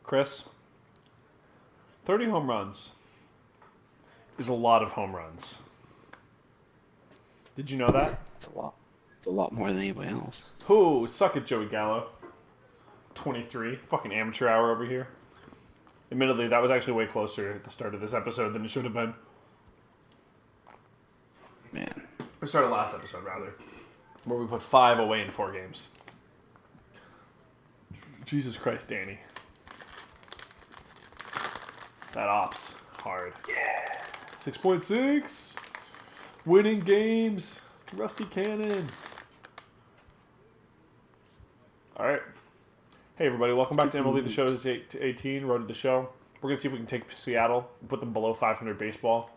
Chris, 30 home runs is a lot of home runs. Did you know that? It's a lot. It's a lot more than anybody else. Who? Suck it, Joey Gallo. 23. Fucking amateur hour over here. Admittedly, that was actually way closer at the start of this episode than it should have been. Man. Or started last episode, rather. Where we put 5 away in 4 games. Jesus Christ, Danny. That ops. Hard. Yeah. 6.6. Winning games. Rusty Cannon. Alright. Hey everybody, welcome back to MLB. The show is 18. Road to the show. We're going to see if we can take Seattle and put them below 500 baseball.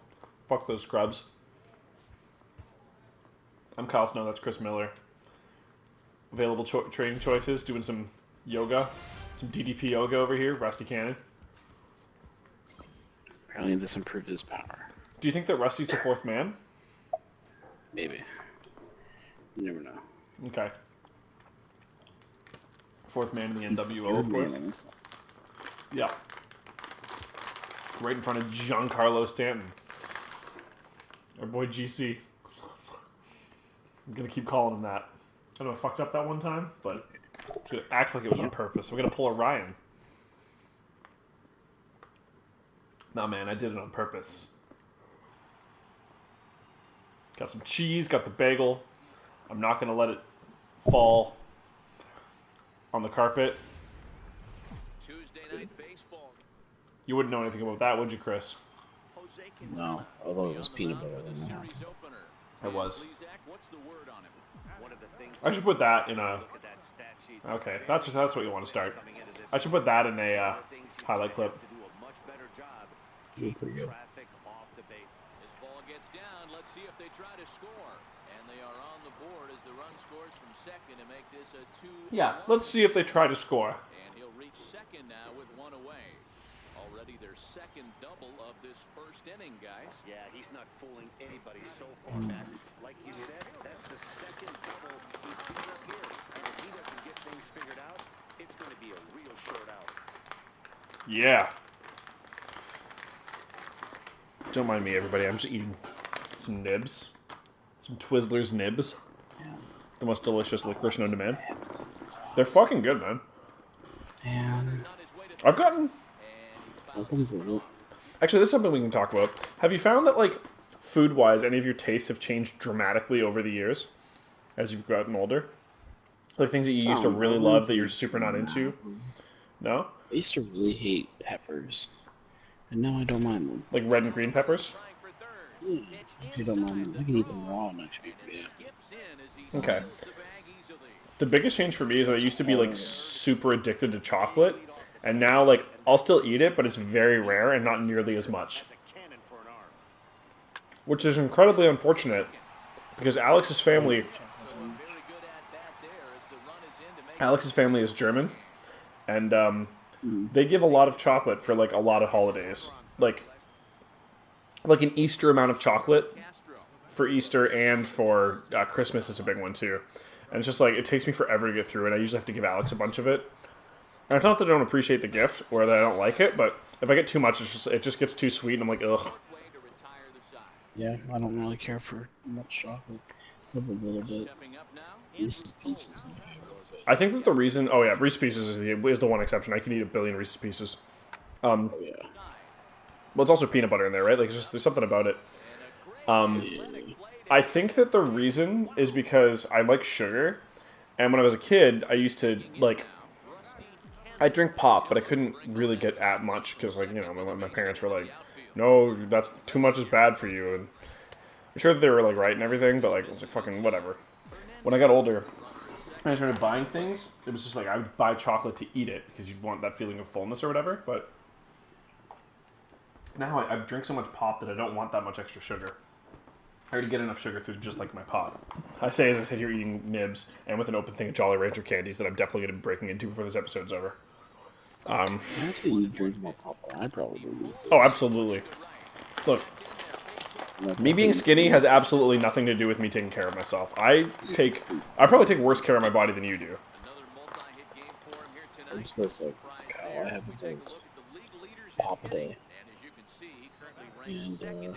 Fuck those scrubs. I'm Kyle Snow, that's Chris Miller. Available training choices, doing some yoga. Some DDP yoga over here. Rusty Cannon. Apparently this improved his power. Do you think that Rusty's the 4th man? Maybe. You never know. Okay. 4th man in the NWO, of course. Yeah. Right in front of Giancarlo Stanton. Our boy GC. I'm going to keep calling him that. I know I fucked up that one time, but I'm going to act like it was on purpose. I'm going to pull a Ryan. Nah, man, I did it on purpose. Got some cheese, got the bagel. I'm not going to let it fall on the carpet. Tuesday night baseball. You wouldn't know anything about that, would you, Chris? No, although it was peanut butter. It was. I should put that in a... Okay, that's what you want to start. I should put that in a highlight clip. Pretty good. This ball gets down. Let's see if they try to score. And they are on the board as the run scores from second to make this a 2-1. Yeah, let's see if they try to score. And he'll reach second now with 1 away. Already their second double of this first inning, guys. Yeah, he's not fooling anybody so far, Matt. Like you said, that's the second double he's given up here. And if he doesn't get things figured out, it's going to be a real short out. Yeah. Don't mind me, everybody. I'm just eating some nibs. Some Twizzlers nibs. Yeah. The most delicious licorice known to man. They're fucking good, man. And I've gotten... welcome to it. Actually, this is something we can talk about. Have you found that, like, food-wise, any of your tastes have changed dramatically over the years as you've gotten older? Like, things that you used to really love that you're super not into? No? I used to really hate peppers. And now I don't mind them. Like red and green peppers? Yeah, I actually don't mind them. I can eat them raw and actually, yeah. Okay. The biggest change for me is that I used to be, like, super addicted to chocolate. And now, like, I'll still eat it, but it's very rare and not nearly as much. Which is incredibly unfortunate, because Alex's family is German, and they give a lot of chocolate for, like, a lot of holidays. Like an Easter amount of chocolate for Easter, and for Christmas is a big one, too. And it's just, like, it takes me forever to get through, and I usually have to give Alex a bunch of it. And it's not that I don't appreciate the gift, or that I don't like it, but if I get too much, it just gets too sweet, and I'm like, ugh. Yeah, I don't really care for much chocolate. Love a little bit. Reese's Pieces. I think that the reason... Oh, yeah, Reese's Pieces is the one exception. I can eat a billion Reese's Pieces. Oh, yeah. Well, it's also peanut butter in there, right? Like, it's just, there's something about it. I think that the reason is because I like sugar, and when I was a kid, I used to, like... I drink pop, but I couldn't really get at much, because, like, you know, my parents were like, no, that's too much is bad for you, and I'm sure that they were, like, right and everything, but, like, it was like, fucking whatever. When I got older, and I started buying things, it was just like, I would buy chocolate to eat it, because you'd want that feeling of fullness or whatever, but now I drink so much pop that I don't want that much extra sugar. I already get enough sugar through just, like, my pop. I say as I sit here eating nibs, and with an open thing of Jolly Rancher candies that I'm definitely going to be breaking into before this episode's over. Honestly, you drink more pop than I probably do these days. Oh, absolutely. Look, Like, me being skinny has absolutely nothing to do with me taking care of myself. I probably take worse care of my body than you do. I suppose, like, I have about pop a day. And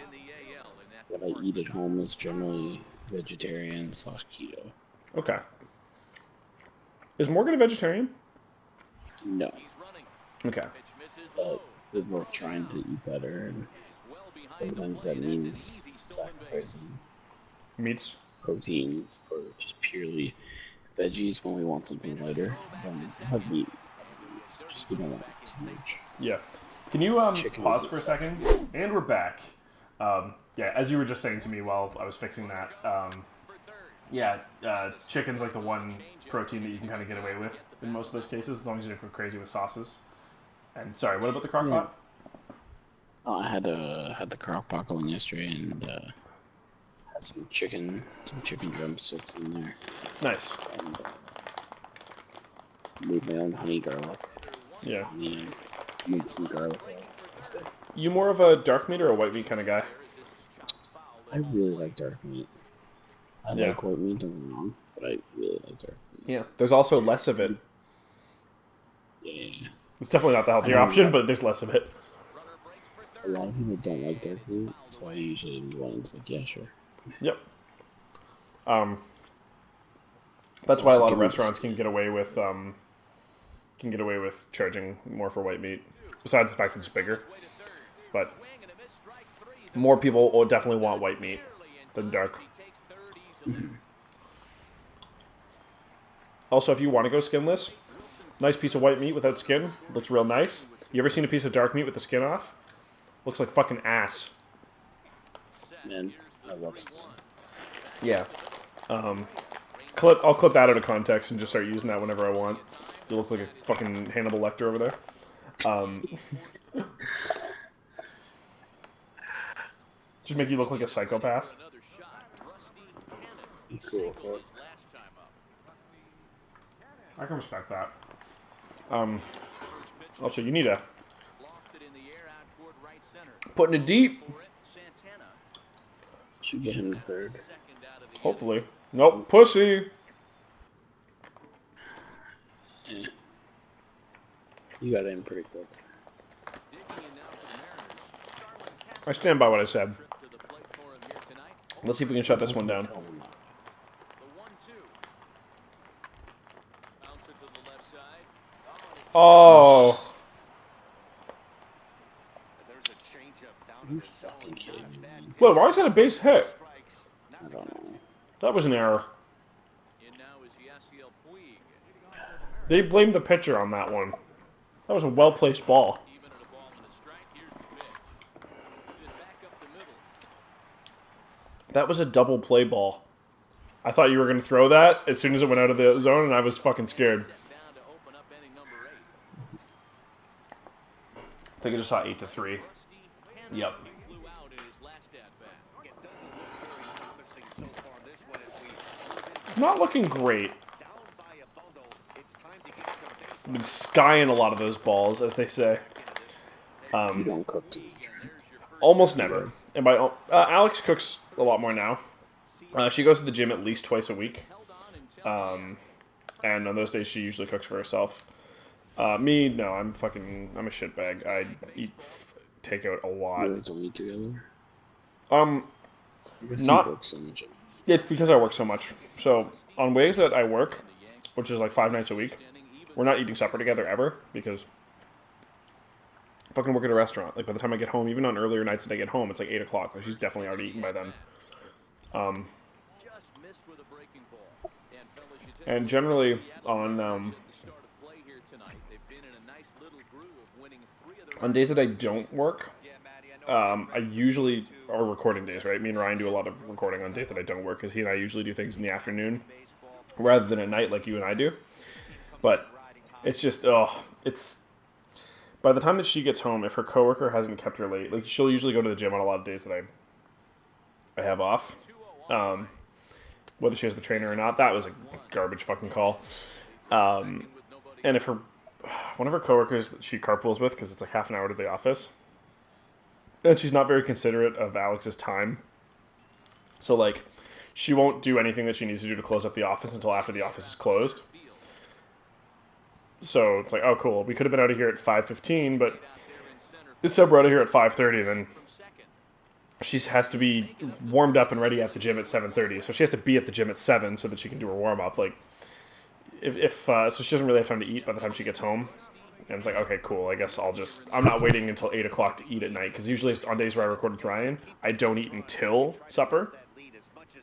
what I eat at home is generally vegetarian / keto. Okay. Is Morgan a vegetarian? No, Okay. but we're both trying to eat better, and sometimes that means sacrificing Meats? proteins for just purely veggies when we want something lighter. We'll have meat. It's just we don't want too much. Yeah. Can you Chicken pause is for a second? And we're back. Yeah, as you were just saying to me while I was fixing that, chicken's like the one protein that you can kind of get away with in most of those cases, as long as you don't go crazy with sauces. And sorry, what about the crock pot? I had the crock pot going yesterday and had some chicken drumsticks in there. Nice. And made my own honey garlic. Yeah. Honey and made some garlic. You more of a dark meat or a white meat kind of guy? I really like dark meat. I Yeah. like white meat, don't get me wrong, but I really like dark meat. Yeah. There's also less of it. Yeah. It's definitely not the healthier option, but there's less of it. A lot of people don't like dark meat, so I usually am the one that's like, yeah, sure. Yep. That's why a lot of restaurants can get away with charging more for white meat. Besides the fact that it's bigger, but more people will definitely want white meat than dark. Also, if you want to go skinless, nice piece of white meat without skin looks real nice. You ever seen a piece of dark meat with the skin off? Looks like fucking ass. Man, I love skin. Yeah. I'll clip that out of context and just start using that whenever I want. You look like a fucking Hannibal Lecter over there. Just make you look like a psychopath. Cool. I can respect that. Also, you need to putting it deep. Should get him the third. Hopefully. Nope, pussy. Yeah. You got in pretty quick. I stand by what I said. Let's see if we can shut this one down. Oh. You fucking kidding me, man. Wait, why was that a base hit? I don't know. That was an error. They blamed the pitcher on that one. That was a well-placed ball. That was a double play ball. I thought you were going to throw that as soon as it went out of the zone, and I was fucking scared. I think I just saw 8-3. Yep. It's not looking great. I've been skying a lot of those balls, as they say. You don't cook too much, right? Almost never. And by Alex cooks a lot more now. She goes to the gym at least twice a week. And on those days, she usually cooks for herself. Me, no, I'm a shitbag. I eat takeout a lot. You guys don't eat together? You guys Not- cook so much. It's because I work so much. So, on ways that I work, which is like 5 nights a week, we're not eating supper together ever, because I fucking work at a restaurant. Like, by the time I get home, even on earlier nights that I get home, it's like 8 o'clock. Like, she's definitely already eaten by then. And generally, on days that I don't work, I usually, or recording days, right? Me and Ryan do a lot of recording on days that I don't work, because he and I usually do things in the afternoon, rather than at night like you and I do. But it's just, it's, by the time that she gets home, if her coworker hasn't kept her late, like, she'll usually go to the gym on a lot of days that I have off. Whether she has the trainer or not, that was a garbage fucking call. And if her, one of her coworkers that she carpools with, because it's like half an hour to the office, and she's not very considerate of Alex's time. So like, she won't do anything that she needs to do to close up the office until after the office is closed. So it's like, oh cool, we could have been out of here at 5:15, but instead we're out of here at 5:30. Then she has to be warmed up and ready at the gym at 7:30. So she has to be at the gym at 7 so that she can do her warm up. Like, so she doesn't really have time to eat by the time she gets home. And it's like, okay, cool. I guess I'm not waiting until 8 o'clock to eat at night, because usually on days where I record with Ryan, I don't eat until supper,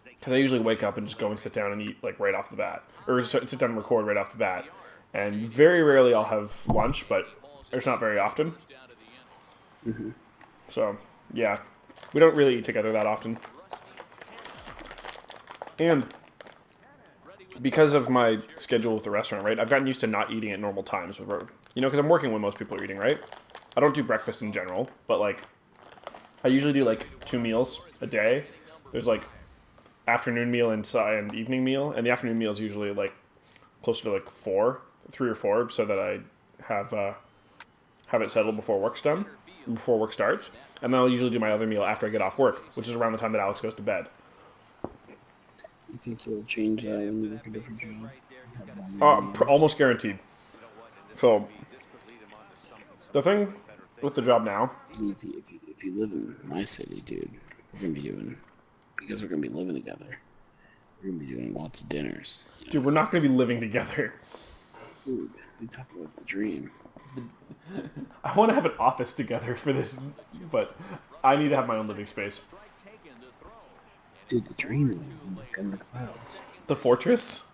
because I usually wake up and just go and sit down and eat like right off the bat, or sit down and record right off the bat. And very rarely I'll have lunch, but it's not very often. Mm-hmm. So yeah, we don't really eat together that often. And because of my schedule with the restaurant, right, I've gotten used to not eating at normal times. Because I'm working when most people are eating, right? I don't do breakfast in general, but like, I usually do like 2 meals a day. There's like afternoon meal and evening meal, and the afternoon meal is usually like closer to like 3 or 4, so that I have it settled before work starts, and then I'll usually do my other meal after I get off work, which is around the time that Alex goes to bed. You think you'll change that when you work a different job? Almost guaranteed. So, the thing with the job now... If you live in my city, dude, because we're going to be living together, we're going to be doing lots of dinners. Dude, we're not going to be living together. Dude, we talk about the dream. I want to have an office together for this, but I need to have my own living space. Dude, the dream in the clouds. The fortress?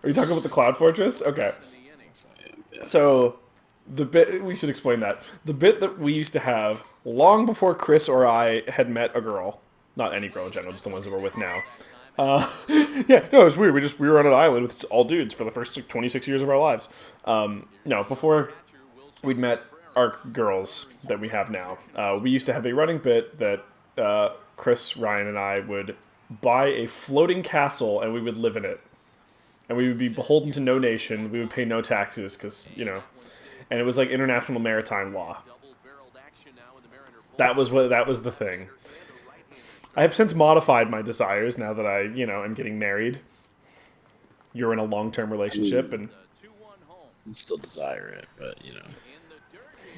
Are you talking about the cloud fortress? Okay. So, the bit, we should explain that. The bit that we used to have long before Chris or I had met a girl, not any girl in general, just the ones that we're with now. Yeah, no, it was weird. We were on an island with all dudes for the first 26 years of our lives. No, before we'd met our girls that we have now, we used to have a running bit that Chris, Ryan, and I would buy a floating castle, and we would live in it. And we would be beholden to no nation. We would pay no taxes, because, and it was like international maritime law. That was the thing. I have since modified my desires now that I, am getting married. You're in a long-term relationship, and you still desire it, but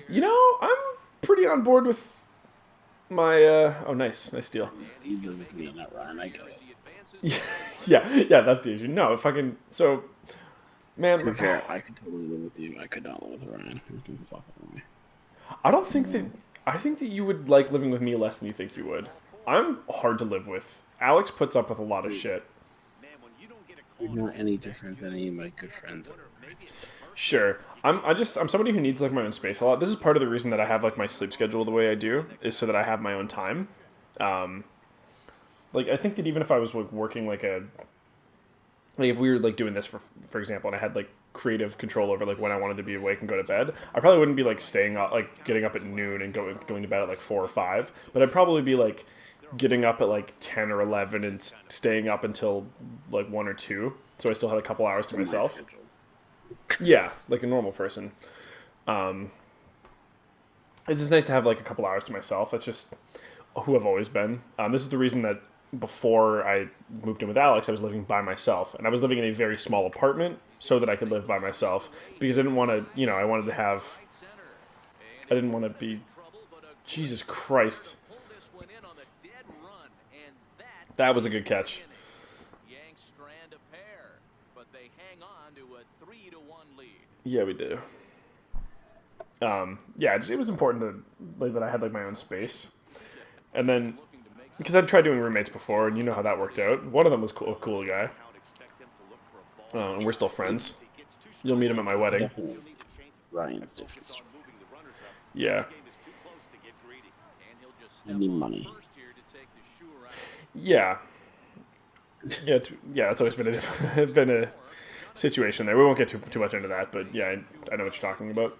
I'm pretty on board with my. Oh, nice deal. You're gonna make me not Ryan, I guess. yeah, that's the issue. No, if I can, so, man. To be fair, I could totally live with you. I could not live with Ryan. I think that you would like living with me less than you think you would. I'm hard to live with. Alex puts up with a lot of shit. You're not any different than any of my good friends. Sure. I'm somebody who needs like my own space a lot. This is part of the reason that I have like my sleep schedule the way I do, is so that I have my own time. Like, I think that even if I was like working like if we were like doing this for example, and I had like creative control over like when I wanted to be awake and go to bed, I probably wouldn't be like staying up, like getting up at noon and going to bed at like 4 or 5, but I'd probably be like getting up at like 10 or 11 and staying up until like 1 or 2, so I still had a couple hours to myself. Yeah, like a normal person. It's just nice to have like a couple hours to myself. That's just who I've always been. This is the reason that before I moved in with Alex, I was living by myself, and I was living in a very small apartment so that I could live by myself, because I didn't want to, I didn't want to be, Jesus Christ. That was a good catch. Yeah, we do. Yeah, it was important to like that I had like my own space, and then because I'd tried doing roommates before, and you know how that worked out. One of them was a cool guy, and we're still friends. You'll meet him at my wedding. Ryan's different. Yeah. I need money. Yeah. Yeah, it's always been a situation there. We won't get too much into that, but yeah, I know what you're talking about.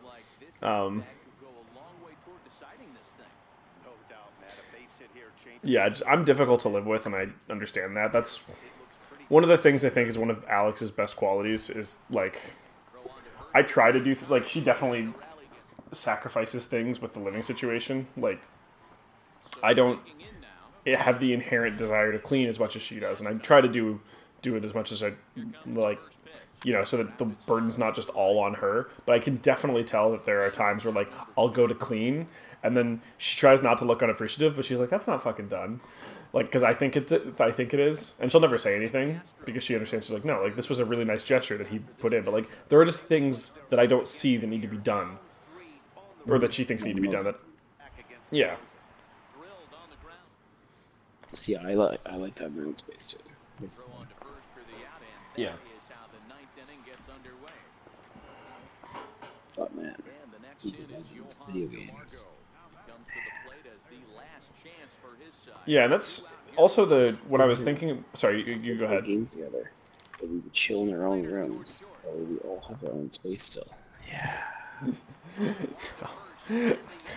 Yeah, I'm difficult to live with, and I understand that. That's one of the things I think is one of Alex's best qualities is, like, I try to do like she definitely sacrifices things with the living situation. Like I don't have the inherent desire to clean as much as she does, and I try to do it as much as I like, so that the burden's not just all on her. But I can definitely tell that there are times where like I'll go to clean, and then she tries not to look unappreciative, but she's like, "That's not fucking done." Like, because I think it is, and she'll never say anything because she understands. She's like, "No, like this was a really nice gesture that he put in," but like there are just things that I don't see that need to be done, or that she thinks need to be done. That, yeah. See, I like that moon space too. Yeah. But man, it's video games. Yeah, and that's also when I was thinking. Sorry, you go ahead. Games together. That we would chill in our own rooms. That way we all have our own space still. Yeah.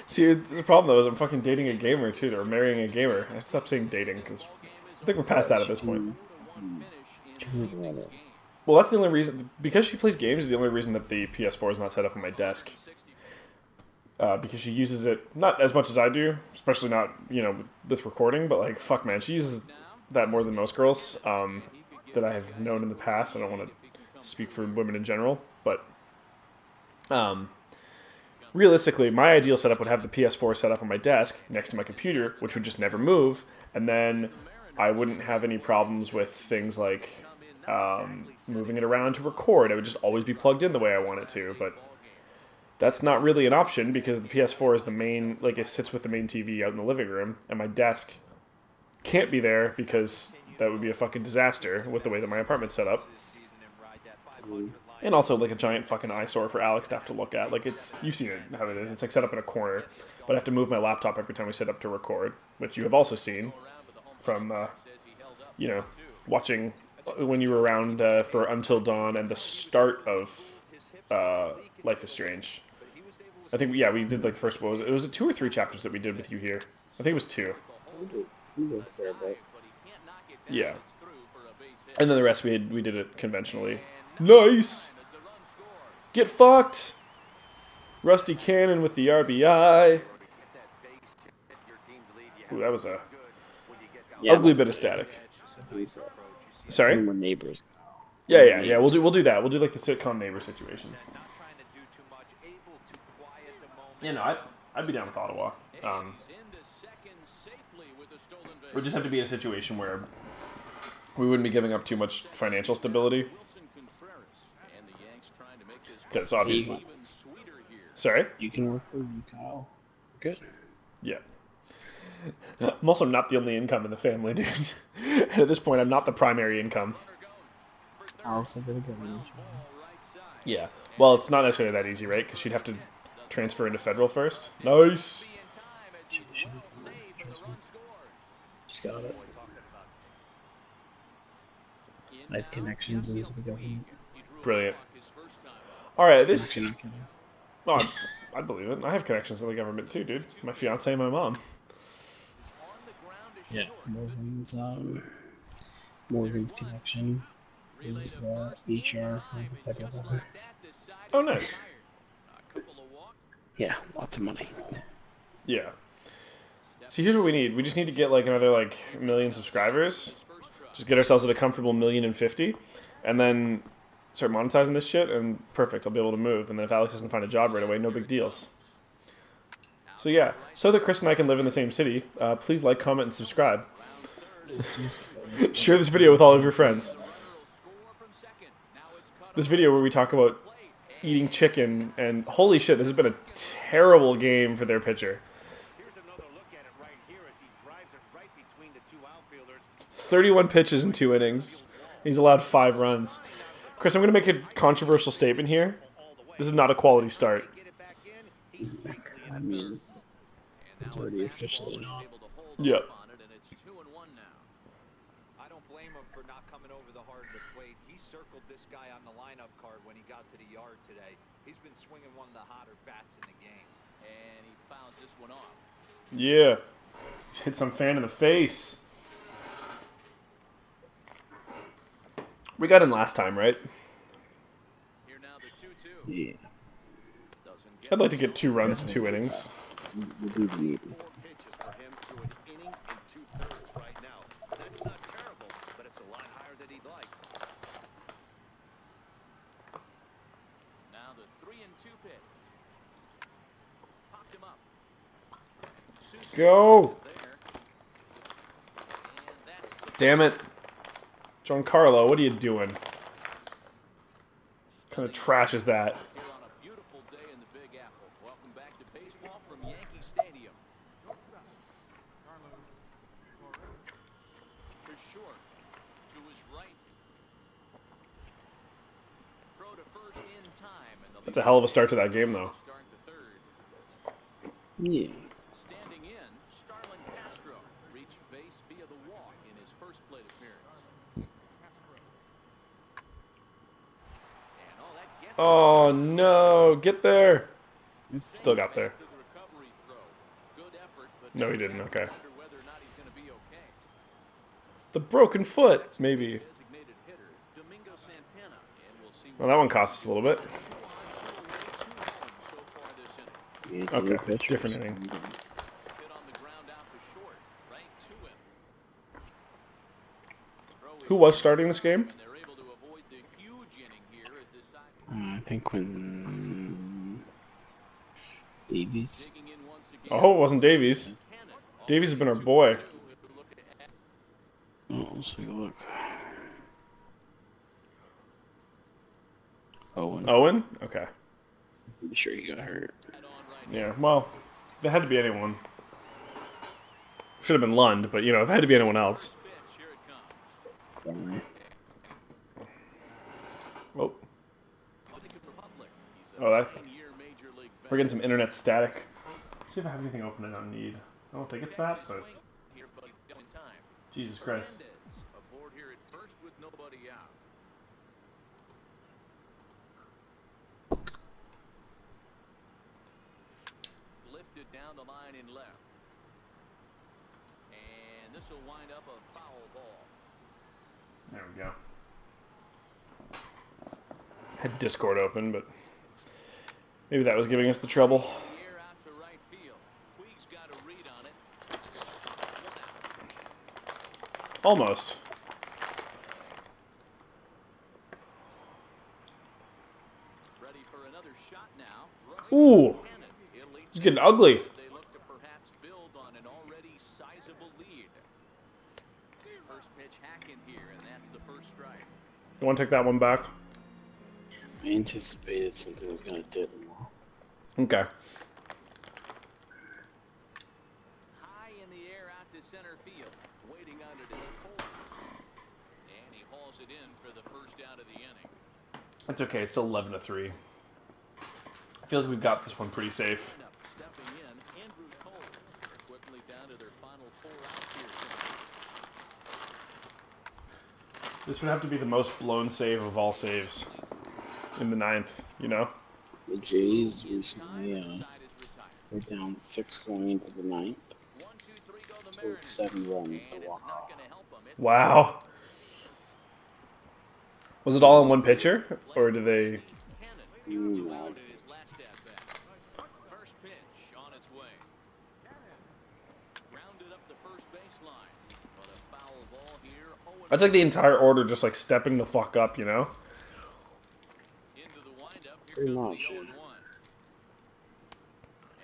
See, the problem though is I'm fucking dating a gamer too, or marrying a gamer. I have to stop saying dating because I think we're past that at this point. Well, that's the only reason, because she plays games is the only reason that the PS4 is not set up on my desk. Because she uses it, not as much as I do, especially not, with recording, but like, fuck man, she uses that more than most girls that I have known in the past. I don't want to speak for women in general, but realistically, my ideal setup would have the PS4 set up on my desk next to my computer, which would just never move, and then I wouldn't have any problems with things like moving it around to record. It would just always be plugged in the way I want it to, but that's not really an option because the PS4 is the main, like it sits with the main TV out in the living room, and my desk can't be there because that would be a fucking disaster with the way that my apartment's set up. And also like a giant fucking eyesore for Alex to have to look at. Like you've seen it, how it is. It's like set up in a corner, but I have to move my laptop every time we sit up to record, which you have also seen from, watching when you were around for Until Dawn and the start of Life is Strange. I think, we did like the first, it was 2 or 3 chapters that we did with you here. I think it was 2. Yeah. And then the rest we did it conventionally. Nice! Get fucked! Rusty Cannon with the RBI. Ooh, that was a ugly bit of static. Sorry? We're neighbors. Yeah. We'll do that. We'll do like the sitcom neighbor situation. Yeah, no, I'd be down with Ottawa. We just have to be in a situation where we wouldn't be giving up too much financial stability. Because obviously... Sorry? You can work for you, Kyle. Good. Yeah. I'm also not the only income in the family, dude. And at this point, I'm not the primary income. Yeah. Well, it's not necessarily that easy, right? Because she'd have to transfer into federal first. Nice! Just got it. I have connections into the government. Brilliant. Alright, this... Oh, I believe it. I have connections in the government too, dude. My fiance and my mom. Yeah. Morgan's connection is HR for the federal government. Oh, nice. Yeah, lots of money. Yeah. See, here's what we need. We just need to get like another like 1 million subscribers. Just get ourselves at a comfortable 1,050,000, and then start monetizing this shit, and perfect. I'll be able to move. And then if Alex doesn't find a job right away, no big deals. So yeah, so that Chris and I can live in the same city, please like, comment, and subscribe. Share this video with all of your friends. This video where we talk about eating chicken, and holy shit, this has been a terrible game for their pitcher. 31 pitches in 2 innings. He's allowed 5 runs. Chris, I'm going to make a controversial statement here. This is not a quality start. I mean, it's already officially not. Yep. I don't blame him for not coming over the hard of the plate. He circled this guy on the lineup card when he got to the yard today. He's been swinging one of the hotter bats in the game. And he fouls this one off. Yeah. Hit some fan in the face. We got in last time, right? Here now the 2-2. Yeah. I'd like to get 2 runs in 2 innings. We'll do the 80. 4 pitches for him through an inning and 2/3 right now. That's not terrible, but it's a lot higher than he'd like. Now the 3-2 pitch. Popped him up. Go! There. And that's the Damn it. Giancarlo, what are you doing? Kind of trash is that? here on a beautiful day in the Big Apple. Welcome back to baseball from Yankee Stadium. To short. To his right. Throw to first in time. And the That's a hell of a start to that game, though. start the third. Yeah. Standing in, Starlin Castro reached base via the walk in his first plate appearance. And oh, that gets Oh, no. Get there. Still got there. to the recovery throw. Good effort, but No, he didn't. Okay. wonder whether or not he's going to be okay. The broken foot, maybe. Designated hitter, Domingo Santana, and we'll see Well, that one cost us a little bit. so far this inning. Yeah, it's a new Okay, pitcher. different inning. Hit on the ground out to short, right to him. Throw is Who was starting this game? and they're able to avoid the huge inning here as this side I think when Davies. digging in once again. Oh, it wasn't Davies. Cannon. Davies has been our boy. Look at Oh, let's take a look. Owen. Owen? Okay. I'm sure he got hurt. that on right Yeah, well, if it had to be anyone. Should have been Lund, but, you know, if it had to be anyone else. pitch. Here it comes. Sorry. Oh, Dominican Republic. He's a Oh, that- 9-year Major League we're getting some internet static. Let's see if I have anything open I don't need. I don't think it's that, but swing here, but in time. Jesus Christ. Hernandez aboard here at first with nobody out. Lifted down the line in left. And this will wind up a foul ball. There we go. Had Discord open, but maybe that was giving us the trouble. The air out to right field. Puig's got a read on it. One out. Almost. Ready for another shot now. Ooh, Cannon. He'll lead it's getting ugly. as they look to perhaps build on an already sizable lead. First pitch hacking here, and that's the first strike. You want to take that one back? I anticipated something was gonna dip more. Okay. High in the air out to center field. Waiting on it is Toles. And he hauls it in for the first out of the inning. It's okay. It's still 11-3. I feel like we've got this one pretty safe. Lineup stepping in, Andrew Toles. They're quickly down to their final 4 outs here tonight. This would have to be the most blown save of all saves in the 9th, you know? The Jays recently, Side is retired. they're down 6 going into the 9th. 1, 2, 3 go the Scored Mariners. 7 runs. And The it's walk not off. going to help them. It's Wow. Was it all in one pitcher? Or did they... Cannon. No. Loaded his last at bat. First pitch on its way. Rounded up the first baseline. But a foul ball here. That's like the entire order just like stepping the fuck up, you know? Into the windup. Here Pretty comes much, the yeah. 0-1.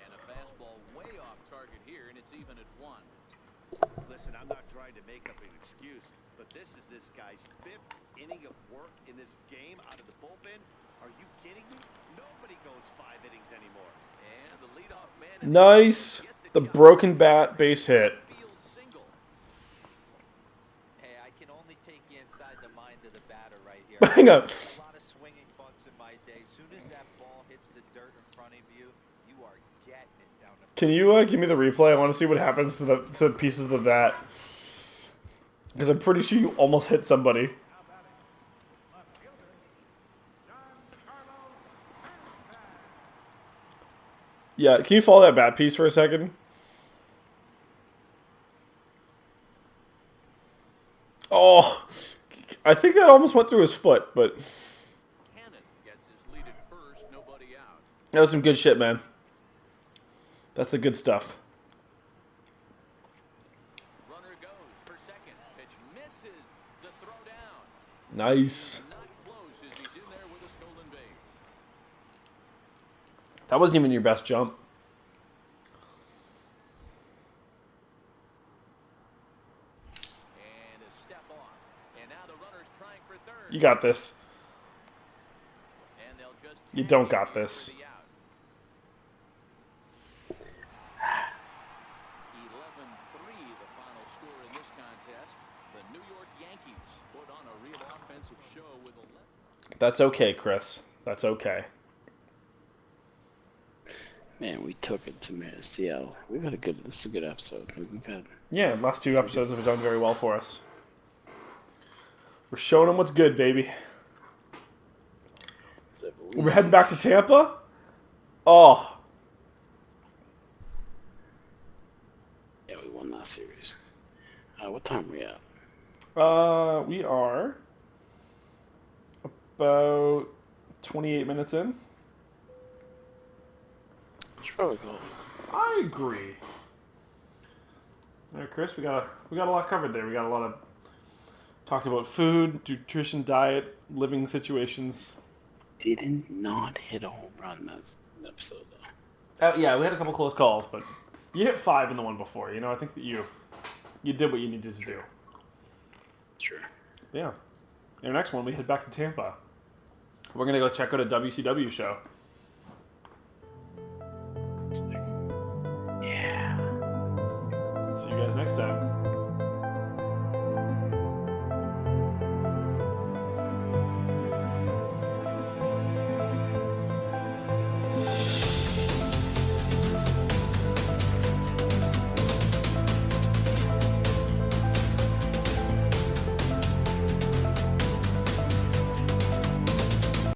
And a fastball way off target here, and it's even at 1. Listen, I'm not trying to make up an excuse, but this is this guy's 5th inning of work in this game out of the bullpen. Are you kidding me? Nobody goes 5 innings anymore. And the leadoff man. Nice! The broken bat base hit. Field single. Hey, I can only take you inside the mind of the batter right here. Hang on. A lot of swinging bunts in my day. Soon as that ball hits the dirt in front of you, you are getting it down the Can you give me the replay? I want to see what happens to the pieces of the bat. Because I'm pretty sure you almost hit somebody. Yeah, can you follow that bat piece for a second? Oh, I think that almost went through his foot, but Cannon gets his lead at first. No That was some good shit, man. That's the good stuff. Runner goes for second. Pitch misses the throw down. Nice. Not close as he's in there with a stolen base. That wasn't even your best jump. And a step off. And now the runner's trying for third. You got this. And they'll just You tag don't him got in for this. the out. 11-3 the final score in this contest. The New York Yankees put on a real offensive show with 11. That's okay, Chris. That's okay. Man, we took it to Seattle. We've had this is a good episode. We've had Yeah, last two episodes have done very well for us. We're showing them what's good, baby. We're heading back to Tampa? Oh. Yeah, we won that series. What time are we at? We are about 28 minutes in. Should probably go. I agree. All right, Chris, we got a lot covered there. We got a lot of talked about food, nutrition, diet, living situations. Did not hit a home run this episode though. Yeah, we had a couple close calls, but you hit 5 in the one before. You know, I think that you did what you needed to do. Sure. Yeah. In our next one, we head back to Tampa. We're gonna go check out a WCW show. Yeah. See you guys next time.